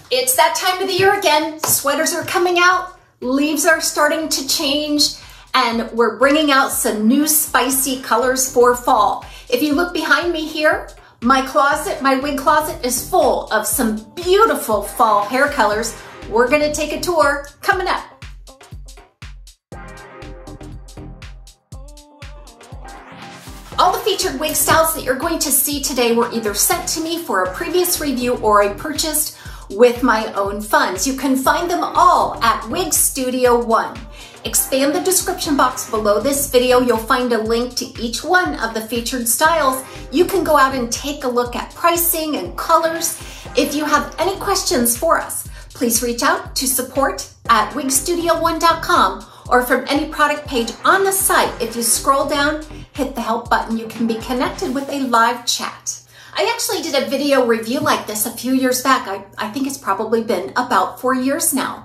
It's that time of the year again. Sweaters are coming out, leaves are starting to change, and we're bringing out some new spicy colors for fall. If you look behind me here, my closet, my wig closet is full of some beautiful fall hair colors. We're gonna take a tour coming up. All the featured wig styles that you're going to see today were either sent to me for a previous review or I purchased with my own funds. You can find them all at Wig Studio One. Expand the description box below this video. You'll find a link to each one of the featured styles. You can go out and take a look at pricing and colors. If you have any questions for us, please reach out to support@wigstudio1.com or from any product page on the site. If you scroll down, hit the help button, you can be connected with a live chat. I actually did a video review like this a few years back. I think it's probably been about 4 years now.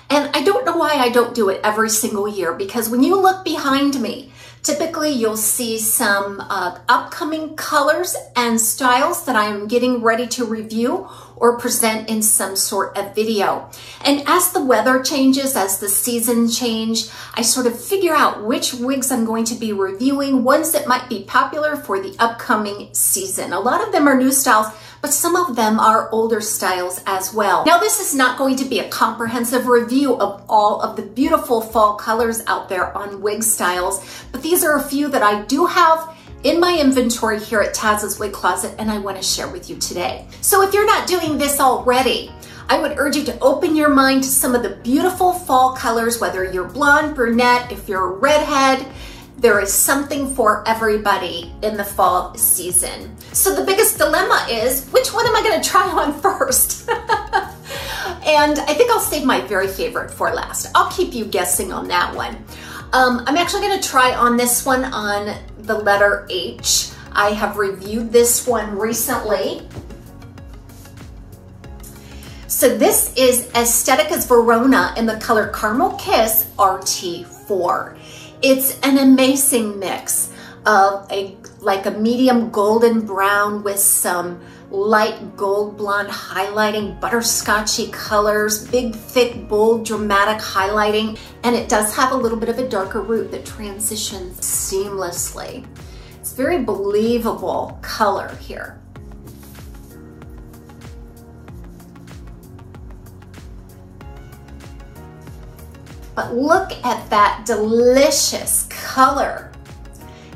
And I don't know why I don't do it every single year, because when you look behind me, typically you'll see some upcoming colors and styles that I am getting ready to review or present in some sort of video. And as the weather changes, as the seasons change, I sort of figure out which wigs I'm going to be reviewing, ones that might be popular for the upcoming season. A lot of them are new styles, but some of them are older styles as well. Now, this is not going to be a comprehensive review of all of the beautiful fall colors out there on wig styles, but these are a few that I do have in my inventory here at TAZS Wig Closet, and I want to share with you today. So if you're not doing this already, I would urge you to open your mind to some of the beautiful fall colors, whether you're blonde, brunette, if you're a redhead. There is something for everybody in the fall season. So the biggest dilemma is, which one am I going to try on first? And I think I'll save my very favorite for last. I'll keep you guessing on that one. I'm actually going to try on this one on the letter H. I have reviewed this one recently. So this is Estetica's Verona in the color Caramel Kiss RT4. It's an amazing mix of like a medium golden brown with some light gold blonde highlighting, butterscotchy colors, big, thick, bold, dramatic highlighting, and it does have a little bit of a darker root that transitions seamlessly. It's very believable color here. But look at that delicious color.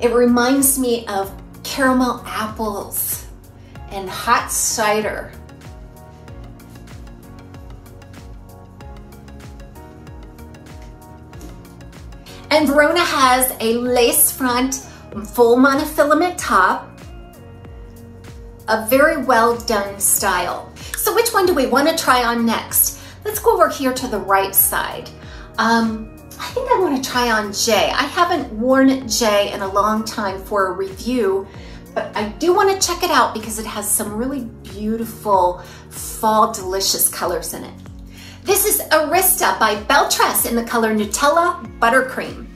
It reminds me of caramel apples and hot cider. And Verona has a lace front, full monofilament top, a very well done style. So which one do we want to try on next? Let's go over here to the right side. I think I want to try on J. I haven't worn J in a long time for a review, but I do want to check it out because it has some really beautiful fall delicious colors in it. This is Arista by Belle Tress in the color Nutella Buttercream.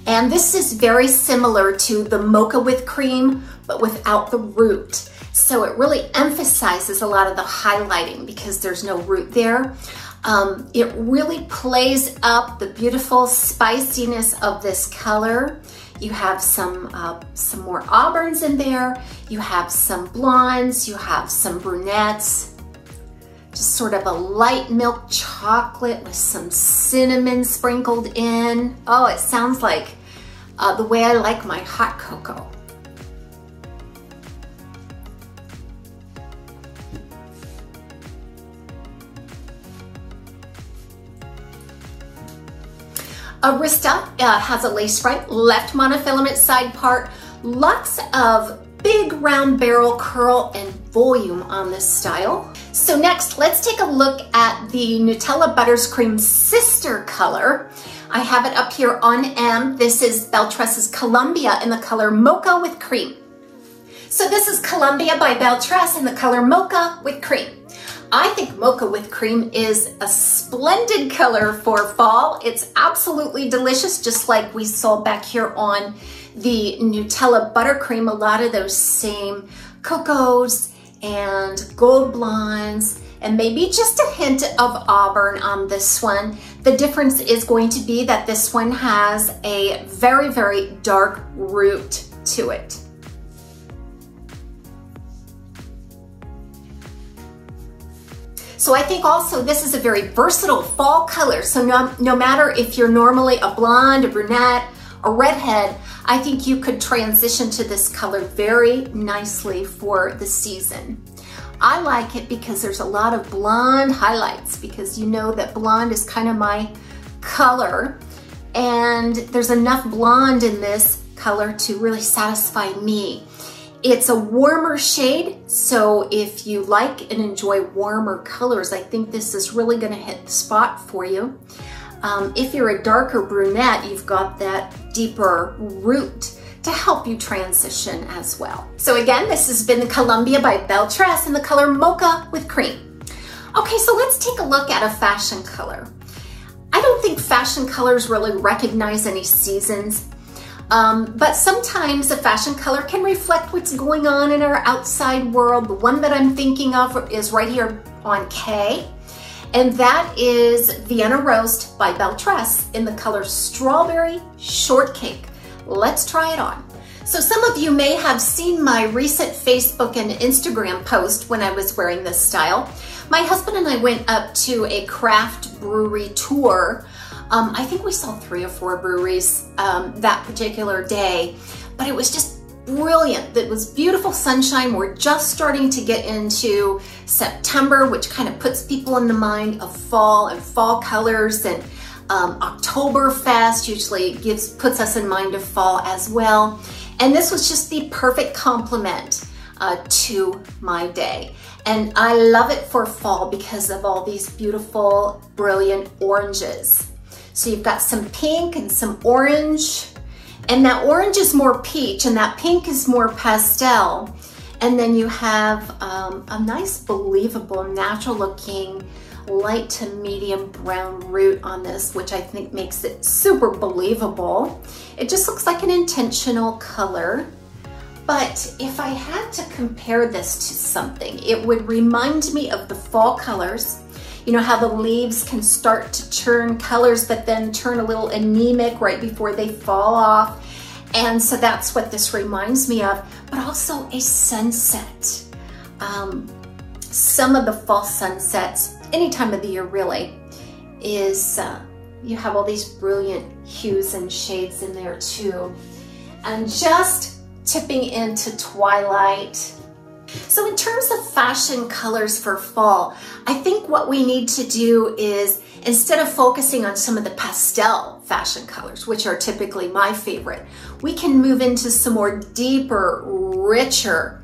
And this is very similar to the Mocha with cream, but without the root. So it really emphasizes a lot of the highlighting because there's no root there. It really plays up the beautiful spiciness of this color. You have some more auburns in there. You have some blondes. You have some brunettes. Just sort of a light milk chocolate with some cinnamon sprinkled in. Oh, it sounds like the way I like my hot cocoa. Arista has a lace front, left monofilament side part, lots of big round barrel curl and volume on this style. So next, let's take a look at the Nutella Buttercream sister color. I have it up here on M. This is Belle Tress's Columbia in the color Mocha with cream. So this is Columbia by Belle Tress in the color Mocha with cream. I think Mocha with cream is a splendid color for fall. It's absolutely delicious, just like we saw back here on the Nutella Buttercream. A lot of those same cocos and gold blondes and maybe just a hint of auburn on this one. The difference is going to be that this one has a very, very dark root to it. So I think also this is a very versatile fall color. So no matter if you're normally a blonde, a brunette, a redhead, I think you could transition to this color very nicely for the season. I like it because there's a lot of blonde highlights, because you know that blonde is kind of my color, and there's enough blonde in this color to really satisfy me. It's a warmer shade, so if you like and enjoy warmer colors, I think this is really gonna hit the spot for you. If you're a darker brunette, you've got that deeper root to help you transition as well. So again, this has been the Columbia by Belle Tress in the color Mocha with Cream. Okay, so let's take a look at a fashion color. I don't think fashion colors really recognize any seasons. But sometimes a fashion color can reflect what's going on in our outside world. The one that I'm thinking of is right here on K, and that is Vienna Roast by Belle Tress in the color Strawberry Shortcake. Let's try it on. So some of you may have seen my recent Facebook and Instagram post when I was wearing this style. My husband and I went up to a craft brewery tour. I think we saw 3 or 4 breweries that particular day, but it was just brilliant. It was beautiful sunshine. We're just starting to get into September, which kind of puts people in the mind of fall and fall colors, and Oktoberfest usually puts us in mind of fall as well. And this was just the perfect complement to my day. And I love it for fall because of all these beautiful, brilliant oranges. So you've got some pink and some orange, and that orange is more peach and that pink is more pastel. And then you have a nice, believable, natural looking light to medium brown root on this, which I think makes it super believable. It just looks like an intentional color. But if I had to compare this to something, it would remind me of the fall colors. You know how the leaves can start to turn colors, but then turn a little anemic right before they fall off. And so that's what this reminds me of, but also a sunset. Some of the fall sunsets, any time of the year really, is you have all these brilliant hues and shades in there too. And just tipping into twilight. So in terms of fashion colors for fall, I think what we need to do is, instead of focusing on some of the pastel fashion colors, which are typically my favorite, we can move into some more deeper, richer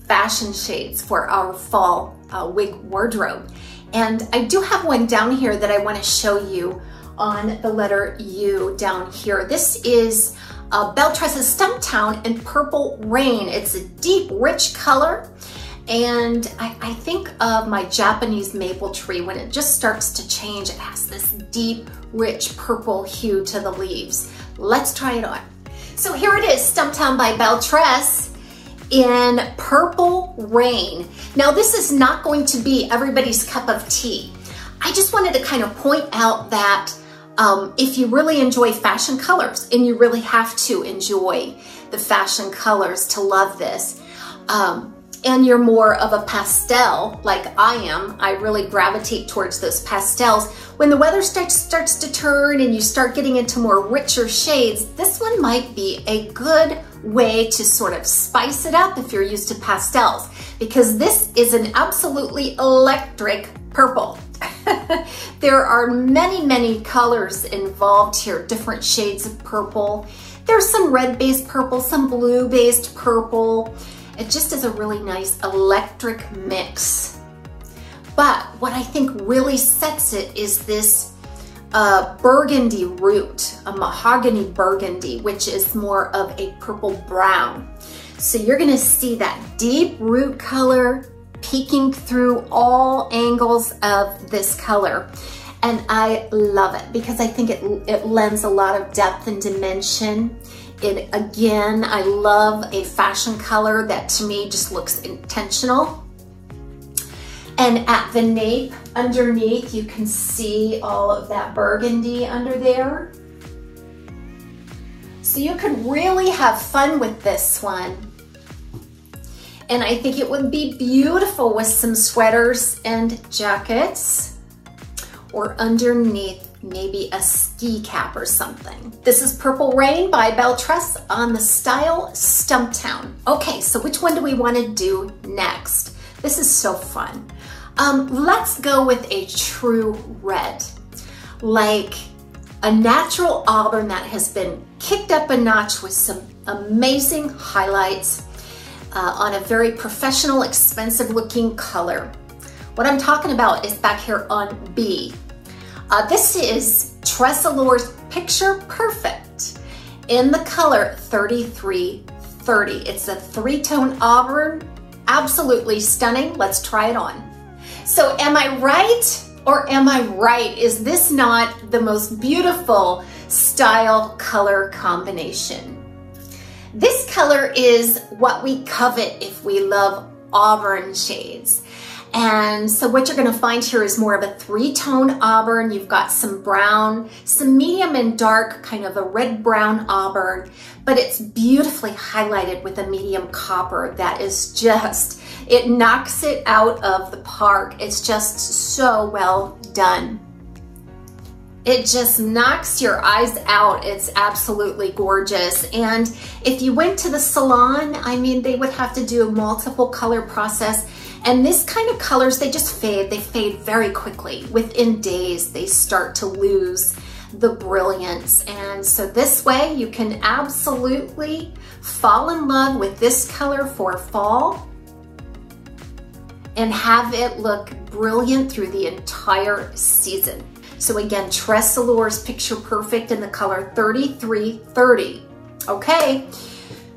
fashion shades for our fall wig wardrobe. And I do have one down here that I want to show you on the letter U down here. This is Belle Tress's Stumptown in Purple Rain. It's a deep, rich color. And I think of my Japanese maple tree. When it just starts to change, it has this deep, rich purple hue to the leaves. Let's try it on. So here it is, Stumptown by Belle Tress in Purple Rain. Now this is not going to be everybody's cup of tea. I just wanted to kind of point out that if you really enjoy fashion colors, and you really have to enjoy the fashion colors to love this, and you're more of a pastel like I am, I really gravitate towards those pastels. When the weather starts to turn and you start getting into more richer shades, this one might be a good way to sort of spice it up if you're used to pastels, because this is an absolutely electric purple. There are many, many colors involved here, different shades of purple. There's some red-based purple, some blue-based purple. It just is a really nice electric mix. But what I think really sets it is this burgundy root, a mahogany burgundy, which is more of a purple brown. So you're gonna see that deep root color peeking through all angles of this color. And I love it because I think it lends a lot of depth and dimension. Again, I love a fashion color that to me just looks intentional. And at the nape underneath, you can see all of that burgundy under there. So you could really have fun with this one. And I think it would be beautiful with some sweaters and jackets, or underneath maybe a ski cap or something. This is Purple Rain by Belle Tress on the style Stumptown. Okay, so which one do we want to do next? This is so fun. Let's go with a true red, like a natural auburn that has been kicked up a notch with some amazing highlights on a very professional, expensive looking color. What I'm talking about is back here on B. This is Tressallure's Picture Perfect in the color 3330. It's a 3-tone auburn, absolutely stunning. Let's try it on. So am I right or am I right? Is this not the most beautiful style color combination? This color is what we covet if we love auburn shades. And so what you're gonna find here is more of a 3-tone auburn. You've got some brown, some medium and dark, kind of a red-brown auburn, but it's beautifully highlighted with a medium copper that is just, it knocks it out of the park. It's just so well done. It just knocks your eyes out. It's absolutely gorgeous. And if you went to the salon, I mean, they would have to do a multiple color process. And this kind of colors, they just fade. They fade very quickly. Within days, they start to lose the brilliance. And so this way, you can absolutely fall in love with this color for fall and have it look brilliant through the entire season. So again, Tressallure's Picture Perfect in the color 3330. Okay,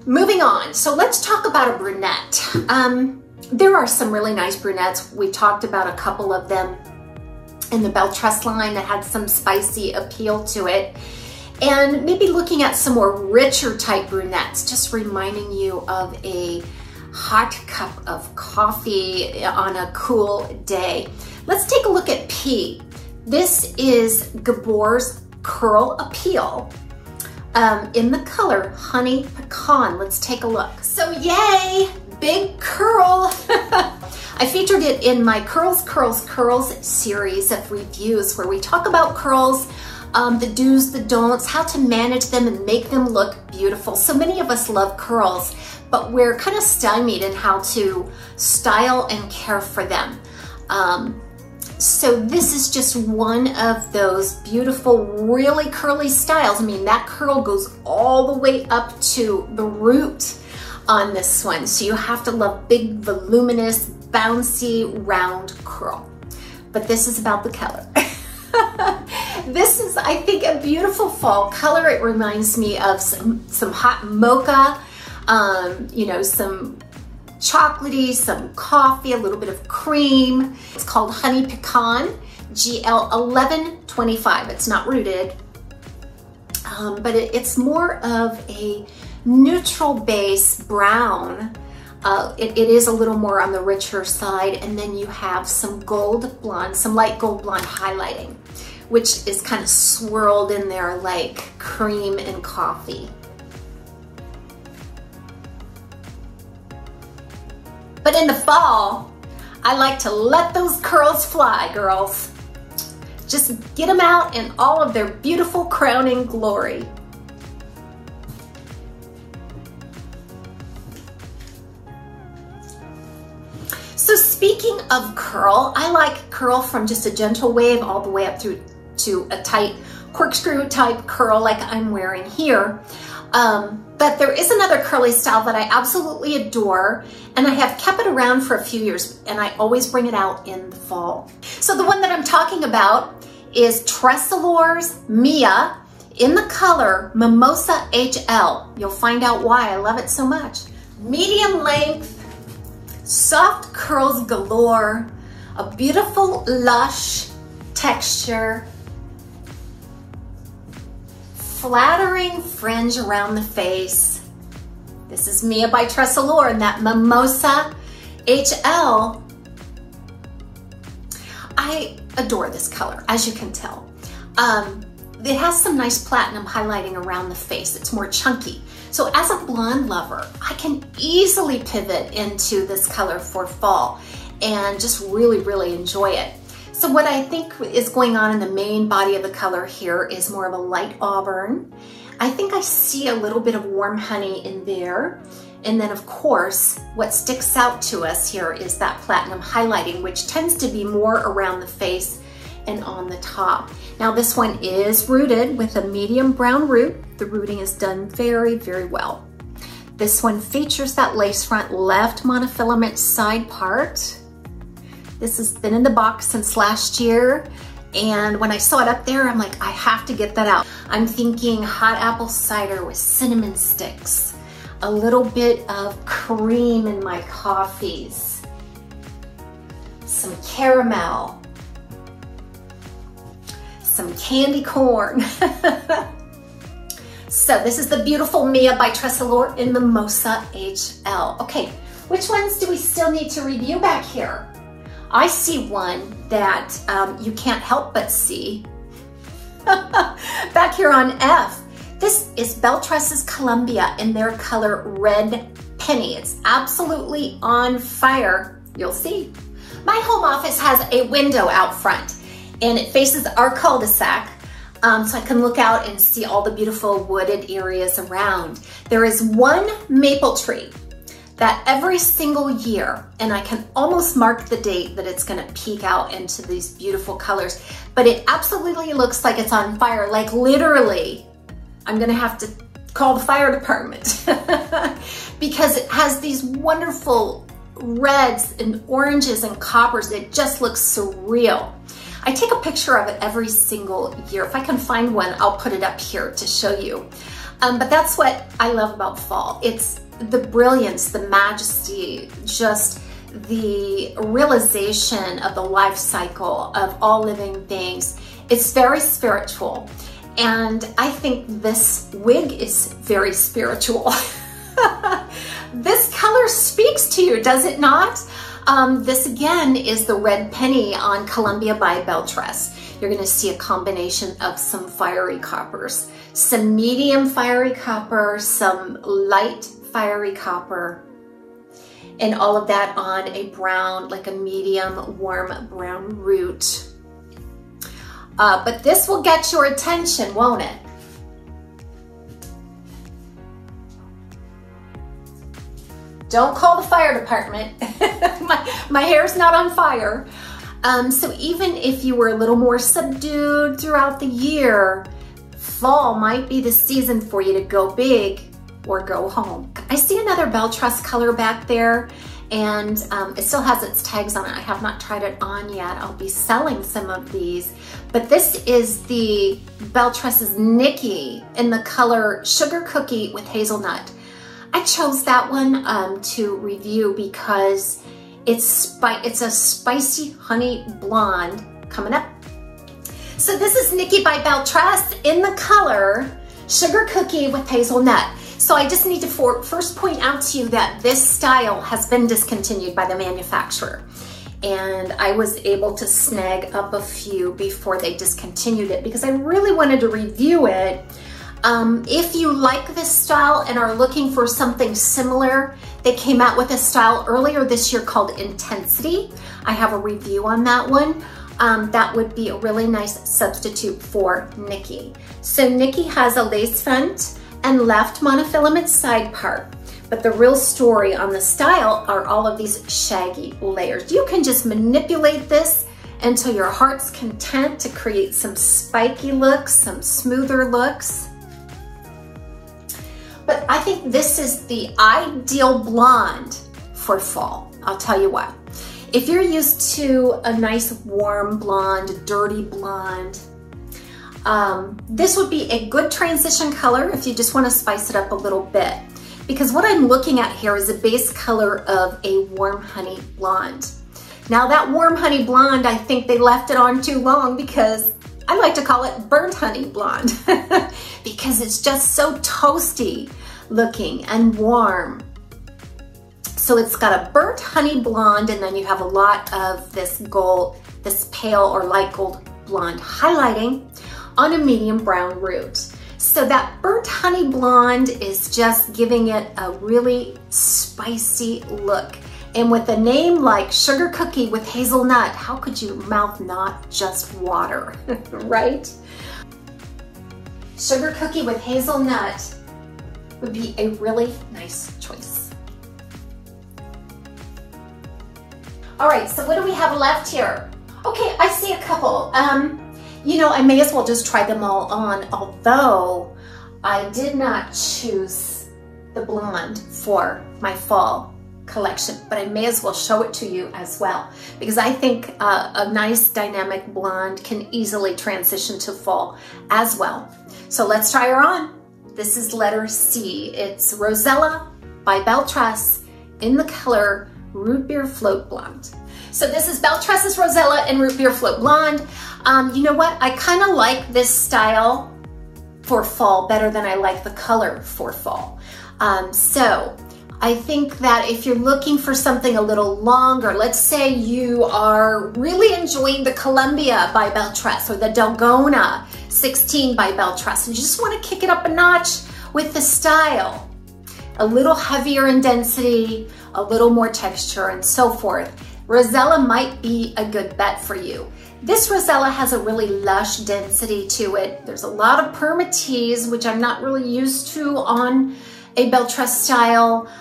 moving on. So let's talk about a brunette. There are some really nice brunettes. We talked about a couple of them in the Belle Tress line that had some spicy appeal to it. And maybe looking at some more richer type brunettes, just reminding you of a hot cup of coffee on a cool day. Let's take a look at P. This is Gabor's Curl Appeal in the color Honey Pecan. Let's take a look. So yay, big curl. I featured it in my Curls, Curls, Curls series of reviews where we talk about curls, the do's, the don'ts, how to manage them and make them look beautiful. So many of us love curls, but we're kind of stymied in how to style and care for them. So this is just one of those beautiful, really curly styles. I mean, that curl goes all the way up to the root on this one. So you have to love big, voluminous, bouncy, round curl. But this is about the color. This is, I think, a beautiful fall color. It reminds me of some hot mocha, you know, some chocolatey, some coffee, a little bit of cream. It's called Honey Pecan, GL 1125. It's not rooted, but it's more of a neutral base brown. It is a little more on the richer side, and then you have some gold blonde, some light gold blonde highlighting, which is kind of swirled in there like cream and coffee. But in the fall, I like to let those curls fly, girls. Just get them out in all of their beautiful crowning glory. So speaking of curl, I like curl from just a gentle wave all the way up through to a tight corkscrew type curl like I'm wearing here. But there is another curly style that I absolutely adore, and I have kept it around for a few years, and I always bring it out in the fall. So the one that I'm talking about is Tressallure Mia in the color Mimosa HL. You'll find out why I love it so much. Medium length, soft curls galore, a beautiful lush texture, flattering fringe around the face. This is Mia by Tressallure, and that Mimosa HL I adore this color, as you can tell. It has some nice platinum highlighting around the face. It's more chunky. So as a blonde lover, I can easily pivot into this color for fall and just really, really enjoy it. So what I think is going on in the main body of the color here is more of a light auburn. I think I see a little bit of warm honey in there. And then of course, what sticks out to us here is that platinum highlighting, which tends to be more around the face and on the top. Now this one is rooted with a medium brown root. The rooting is done very, very well. This one features that lace front left monofilament side part. This has been in the box since last year. And when I saw it up there, I'm like, I have to get that out. I'm thinking hot apple cider with cinnamon sticks, a little bit of cream in my coffees, some caramel, some candy corn. So this is the beautiful Mia by Tressallure in Mimosa HL. Okay, which ones do we still need to review back here? I see one that you can't help but see. Back here on F, this is Belle Tress's Columbia in their color Red Penny. It's absolutely on fire. You'll see. My home office has a window out front and it faces our cul-de-sac. So I can look out and see all the beautiful wooded areas around. There is one maple tree that every single year, and I can almost mark the date that it's gonna peek out into these beautiful colors, but it absolutely looks like it's on fire. Like literally, I'm gonna have to call the fire department because it has these wonderful reds and oranges and coppers. It just looks surreal. I take a picture of it every single year. If I can find one, I'll put it up here to show you. But that's what I love about fall. It's the brilliance, the majesty, just the realization of the life cycle of all living things. It's very spiritual. And I think this wig is very spiritual. This color speaks to you, does it not? This again is the Red Penny on Columbia by Belle Tress. You're gonna see a combination of some fiery coppers, some medium fiery copper, some light fiery copper, and all of that on a brown, like a medium warm brown root. But this will get your attention, won't it? Don't call the fire department. my hair's not on fire. So even if you were a little more subdued throughout the year, fall might be the season for you to go big or go home. I see another Belle Tress color back there, and it still has its tags on it. I have not tried it on yet. I'll be selling some of these. But this is the Belle Tress's Nikki in the color Sugar Cookie with Hazelnut. I chose that one to review because it's a spicy honey blonde coming up. So this is Nikki by Belle Tress in the color Sugar Cookie with Hazelnut. So I just need to first point out to you that this style has been discontinued by the manufacturer. And I was able to snag up a few before they discontinued it because I really wanted to review it. If you like this style and are looking for something similar, they came out with a style earlier this year called Intensity. I have a review on that one. That would be a really nice substitute for Nikki. So Nikki has a lace front and left monofilament side part. But the real story on the style are all of these shaggy layers. You can just manipulate this until your heart's content to create some spiky looks, some smoother looks. But I think this is the ideal blonde for fall. I'll tell you what. If you're used to a nice warm blonde, dirty blonde, this would be a good transition color if you just want to spice it up a little bit. Because what I'm looking at here is a base color of a warm honey blonde. Now that warm honey blonde, I think they left it on too long because I like to call it burnt honey blonde because it's just so toasty looking and warm. So it's got a burnt honey blonde and then you have a lot of this gold this pale or light gold blonde highlighting on a medium brown root. So that burnt honey blonde is just giving it a really spicy look. And with a name like Sugar Cookie with Hazelnut, how could your mouth not just water, right? Sugar Cookie with Hazelnut would be a really nice choice. All right, so what do we have left here? Okay, I see a couple. You know, I may as well just try them all on, although I did not choose the blonde for my fall collection, but I may as well show it to you as well, because I think a nice dynamic blonde can easily transition to fall as well. So let's try her on. This is letter C. It's Rosella by Belle Tress in the color Rootbeer Float Blonde. So this is Belle Tress's Rosella and Rootbeer Float Blonde. You know what? I kind of like this style for fall better than I like the color for fall. So I think that if you're looking for something a little longer, let's say you are really enjoying the Columbia by Belle Tress or the Dalgona 16 by Belle Tress, and you just want to kick it up a notch with the style, a little heavier in density, a little more texture and so forth, Rosella might be a good bet for you. This Rosella has a really lush density to it. There's a lot of permatease, which I'm not really used to on a Belle Tress style.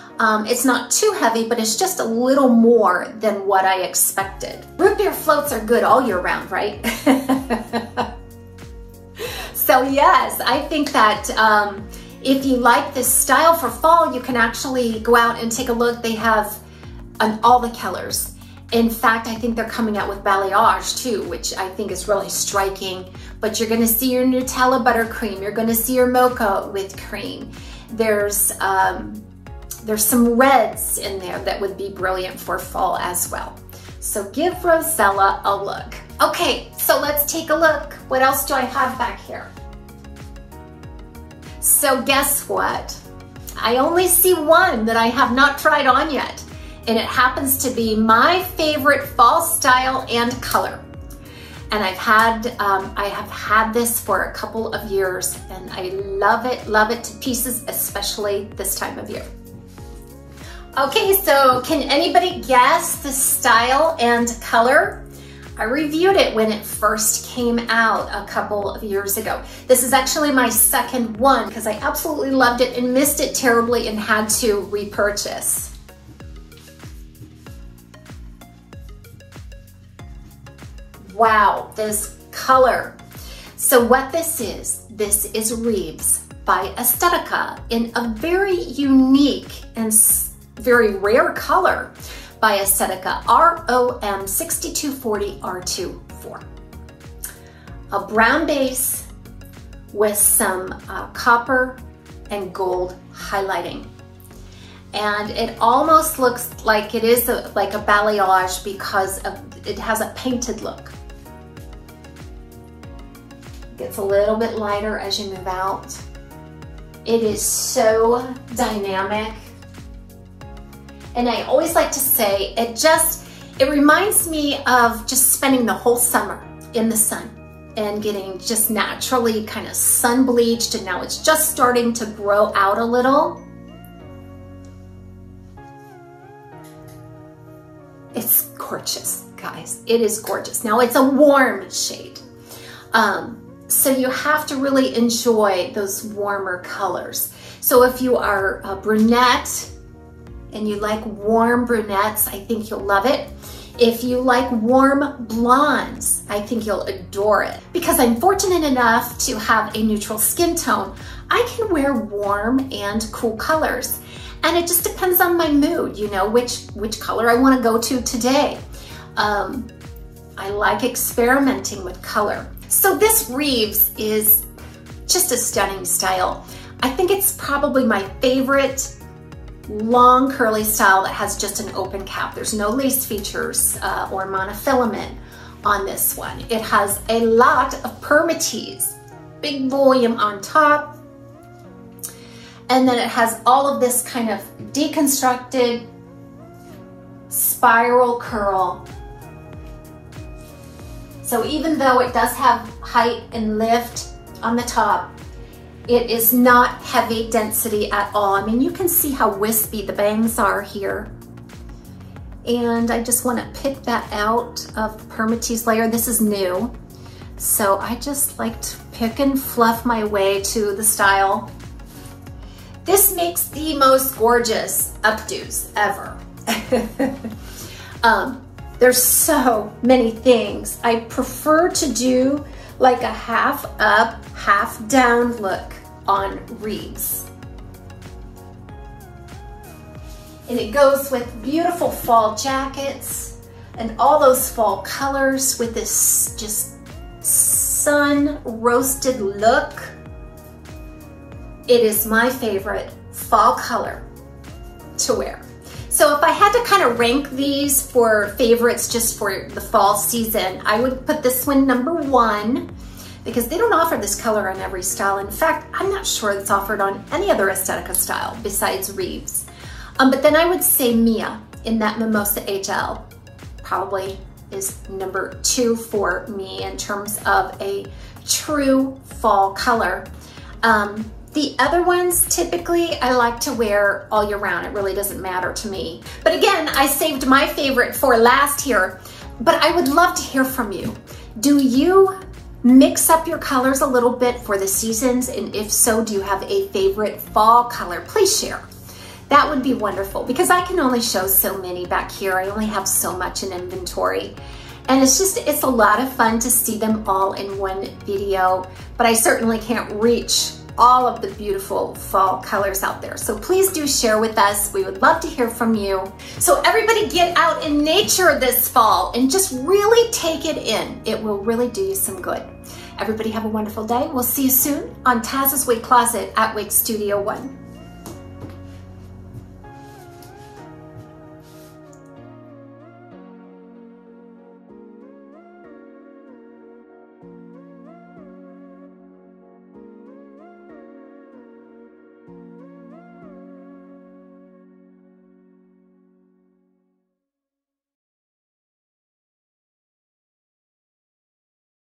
It's not too heavy, but it's just a little more than what I expected. Root beer floats are good all year round, right? So yes, I think that if you like this style for fall, you can actually go out and take a look. They have all the colors. In fact, I think they're coming out with balayage too, which I think is really striking. But you're gonna see your Nutella buttercream. You're gonna see your Mocha with cream. There's some reds in there that would be brilliant for fall as well. So give Rosella a look. Okay, so let's take a look. What else do I have back here? So guess what? I only see one that I have not tried on yet. And it happens to be my favorite fall style and color. And I have had this for a couple of years, and I love it to pieces, especially this time of year. Okay, so can anybody guess the style and color? I reviewed it when it first came out a couple of years ago. This is actually my second one because I absolutely loved it and missed it terribly and had to repurchase. Wow, this color. So what this is Reeves by Estetica in a very unique and very rare color by Estetica, ROM 6240 R24. A brown base with some copper and gold highlighting. And it almost looks like it is like a balayage because it has a painted look. Gets a little bit lighter as you move out. It is so dynamic. And I always like to say, it reminds me of just spending the whole summer in the sun and getting just naturally kind of sun bleached, and now it's just starting to grow out a little. It's gorgeous, guys. It is gorgeous. Now it's a warm shade. So you have to really enjoy those warmer colors. So if you are a brunette and you like warm brunettes, I think you'll love it. If you like warm blondes, I think you'll adore it. Because I'm fortunate enough to have a neutral skin tone, I can wear warm and cool colors. And it just depends on my mood, you know, which color I want to go to today. I like experimenting with color. So this Reeves is just a stunning style. I think it's probably my favorite long curly style that has just an open cap. There's no lace features or monofilament on this one. It has a lot of permatease, big volume on top, and then it has all of this kind of deconstructed spiral curl So even though it does have height and lift on the top, it is not heavy density at all. I mean, you can see how wispy the bangs are here. And I just want to pick that out of the permatease layer. This is new. So I just like to pick and fluff my way to the style. This makes the most gorgeous updos ever. There's so many things. I prefer to do like a half up, half down look on Reeves. And it goes with beautiful fall jackets and all those fall colors with this just sun roasted look. It is my favorite fall color to wear. So if I had to kind of rank these for favorites just for the fall season, I would put this one #1 because they don't offer this color on every style. In fact, I'm not sure it's offered on any other Estetica style besides Reeves. But then I would say Mia in that Mimosa HL probably is #2 for me in terms of a true fall color. The other ones, typically, I like to wear all year round. It really doesn't matter to me. But again, I saved my favorite for last here, but I would love to hear from you. Do you mix up your colors a little bit for the seasons? And if so, do you have a favorite fall color? Please share. That would be wonderful because I can only show so many back here. I only have so much in inventory. And it's a lot of fun to see them all in one video, but I certainly can't reach all of the beautiful fall colors out there. So please do share with us. We would love to hear from you. So everybody get out in nature this fall and just really take it in. It will really do you some good. Everybody have a wonderful day. We'll see you soon on TAZS WIG Closet at WIG Studio 1.